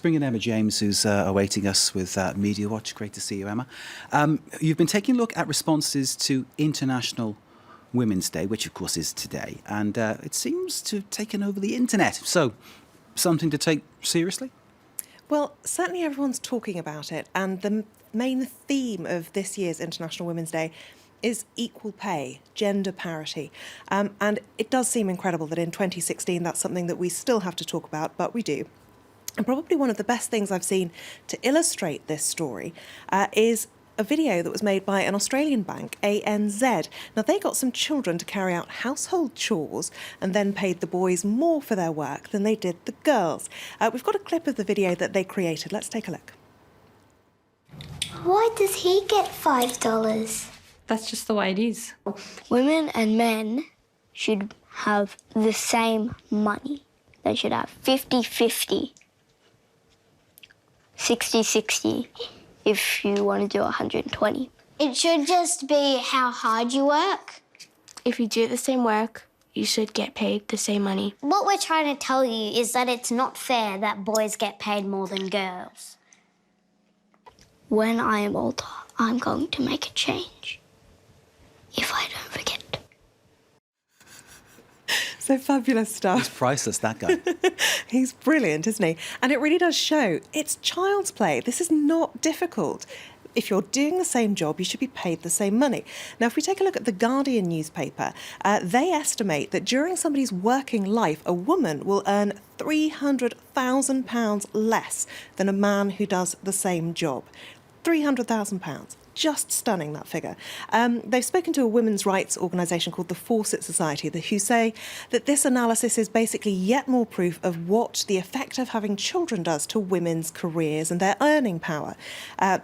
Bring in Emma James, who's awaiting us with MediaWatch. Great to see you, Emma. You've been taking a look at responses to International Women's Day, which of course is today, and it seems to have taken over the internet. So, something to take seriously? Well, certainly everyone's talking about it, and the main theme of this year's International Women's Day is equal pay, gender parity. And it does seem incredible that in 2016 that's something that we still have to talk about, but we do. And probably one of the best things I've seen to illustrate this story is a video that was made by an Australian bank, ANZ. Now, they got some children to carry out household chores and then paid the boys more for their work than they did the girls. We've got a clip of the video that they created. Let's take a look. Why does he get $5? That's just the way it is. Women and men should have the same money. They should have 50-50. 60-60 if you want to do 120. It should just be how hard you work. If you do the same work, you should get paid the same money. What we're trying to tell you is that it's not fair that boys get paid more than girls. When I am older, I'm going to make a change. If I don't forget. So fabulous stuff. He's priceless, that guy. He's brilliant, isn't he? And it really does show it's child's play. This is not difficult. If you're doing the same job, you should be paid the same money. Now, if we take a look at the Guardian newspaper, they estimate that during somebody's working life, a woman will earn £300,000 less than a man who does the same job. £300,000. Just stunning, that figure. They've spoken to a women's rights organisation called the Fawcett Society, who say that this analysis is basically yet more proof of what the effect of having children does to women's careers and their earning power.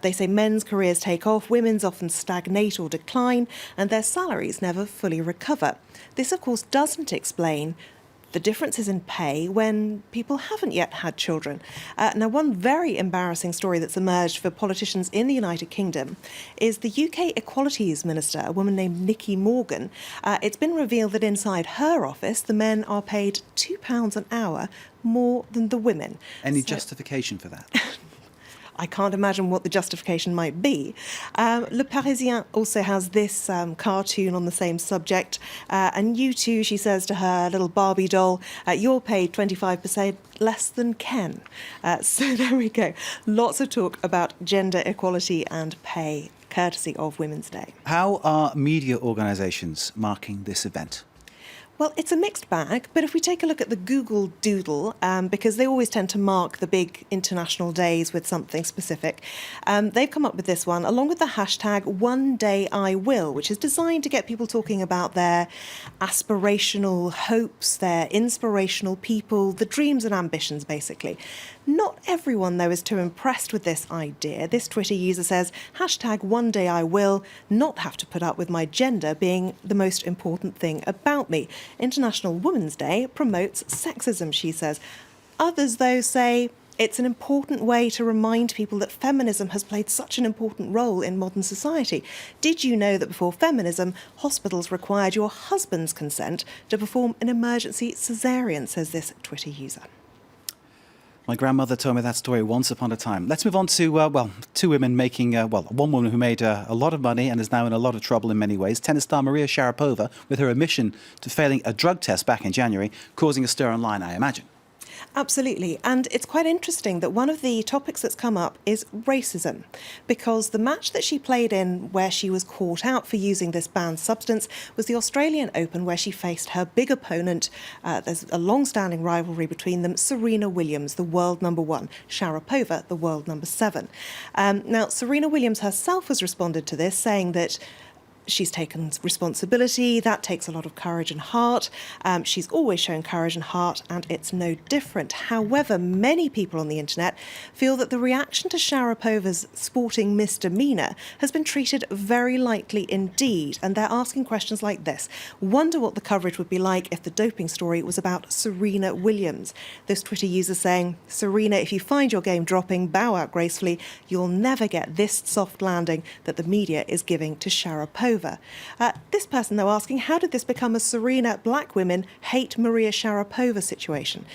They say men's careers take off, women's often stagnate or decline, and their salaries never fully recover. This, of course, doesn't explain the differences in pay when people haven't yet had children. Now, one very embarrassing story that's emerged for politicians in the United Kingdom is the UK Equalities Minister, a woman named Nicky Morgan. It's been revealed that inside her office, the men are paid £2 an hour more than the women. Any justification for that? I can't imagine what the justification might be. Le Parisien also has this cartoon on the same subject. And you too, she says to her little Barbie doll, you're paid 25% less than Ken. So there we go. Lots of talk about gender equality and pay, courtesy of Women's Day. How are media organisations marking this event? Well, it's a mixed bag, but if we take a look at the Google Doodle, because they always tend to mark the big international days with something specific, they've come up with this one, along with the hashtag #OneDayIWill, which is designed to get people talking about their aspirational hopes, their inspirational people, the dreams and ambitions, basically. Not everyone, though, is too impressed with this idea. This Twitter user says, #OneDayIWill, not have to put up with my gender being the most important thing about me. International Women's Day promotes sexism, she says. Others, though, say it's an important way to remind people that feminism has played such an important role in modern society. Did you know that before feminism, hospitals required your husband's consent to perform an emergency caesarean, says this Twitter user. My grandmother told me that story once upon a time. Let's move on to, two women making, one woman who made a lot of money and is now in a lot of trouble in many ways. Tennis star Maria Sharapova, with her admission to failing a drug test back in January, causing a stir online, I imagine. Absolutely. And it's quite interesting that one of the topics that's come up is racism, because the match that she played in where she was caught out for using this banned substance was the Australian Open, where she faced her big opponent. There's a long-standing rivalry between them, Serena Williams, the world #1, Sharapova, the world #7. Now, Serena Williams herself has responded to this, saying that she's taken responsibility. That takes a lot of courage and heart. She's always shown courage and heart, and it's no different. However, many people on the internet feel that the reaction to Sharapova's sporting misdemeanour has been treated very lightly indeed, and they're asking questions like this. Wonder what the coverage would be like if the doping story was about Serena Williams. This Twitter user saying, Serena, if you find your game dropping, bow out gracefully. You'll never get this soft landing that the media is giving to Sharapova. This person, though, asking, how did this become a Serena black women hate Maria Sharapova situation?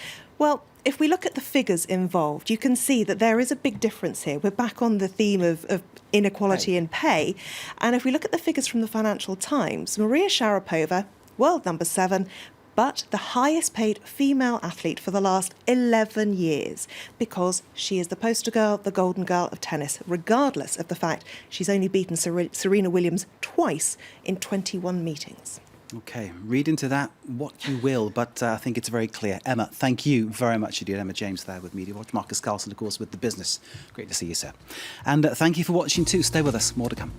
Well, if we look at the figures involved, you can see that there is a big difference here. We're back on the theme of inequality in pay. And if we look at the figures from the Financial Times, Maria Sharapova, world number 7, but the highest paid female athlete for the last 11 years, because she is the poster girl, the golden girl of tennis, regardless of the fact she's only beaten Serena Williams twice in 21 meetings. OK, read into that what you will, but I think it's very clear. Emma, thank you very much indeed. Emma James there with MediaWatch. Marcus Carlson, of course, with The Business. Great to see you, sir. And thank you for watching too. Stay with us. More to come.